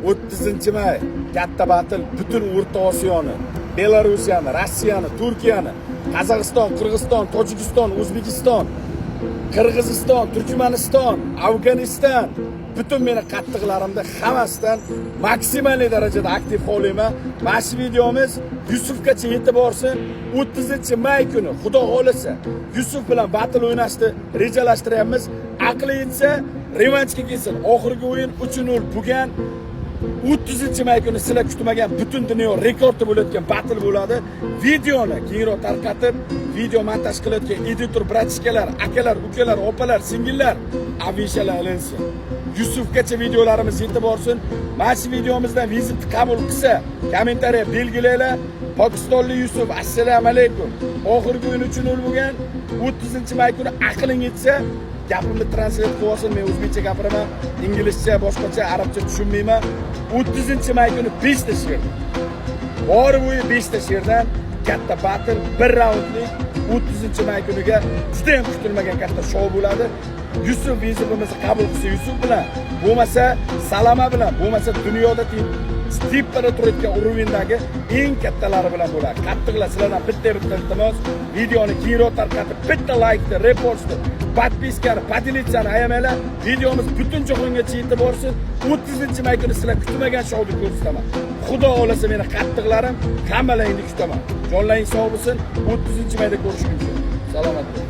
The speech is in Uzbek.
30-may katta batl butun O'rta Osiyoni, Belarusiyani, Rossiyani, Turkiyani, Qozog'iston, Qirg'iziston, Tojikiston, O'zbekiston, Qirg'iziston, Turkmaniston, Afg'oniston butun meni qattiqlarimda hammasidan maksimal darajada aktiv qo'layman. Mana shu videomiz Yusufgacha yetib borsin. 30-may kuni Xudo xolasa Yusuf bilan batl o'ynashni rejalashtiryapmiz. Aqli yetsa revanchga kelsin. Oxirgi o'yin 3-0 bo'lgan. 30-may kuni sizlar kutmagan butun dunyo rekordi bo'layotgan batl bo'ladi. Videoni keyinroq tarqatib, video montaj qilayotgan editor bratishkalar, akalar, ukalar, opalar, singillar afishalar ilinsin. Yusufgacha videolarimiz yetib borsin. Mana shu videomizdan vizit qabul qilsa, kommentariya belgilanglar. Pokistonlik Yusuf, assalomu alaykum. Oxirgi o'yin 3-0 bo'lgan. 30-may kuni aqling yetsa gapimni translate qilib olsin. Men o'zbekcha gapiraman, inglizcha, boshqacha, arabcha tushunmayman. 30-may kuni 5 ta she'r. Bor bo'yi 5 ta she'rdan katta batl, 1 raundlik 30-may kuniga juda ham kutilmagan katta shou bo'ladi. Yusuf vizitimizni qabul qilsa Yusuf bilan, bo'lmasa Salama bilan, bo'lmasa dunyoda teppada turadigan uruvindagi eng kattalari bilan bo'ladi. Qattiqlar sizlardan bitta iltimos, videoni keyinroq tarqatib, bitta laykni, repostni, podpiskani, podelitsani ayamanglar. Videomiz butun jahongacha yetib borsin. 30-may kuni sizlar kutmagan shouni ko'rsataman. Xudo xolasa meni qattiqlarim hammalaringni kutaman. Jonlaring sog' bo'lsin. 30-mayda ko'rishguncha. Salomat bo'ling.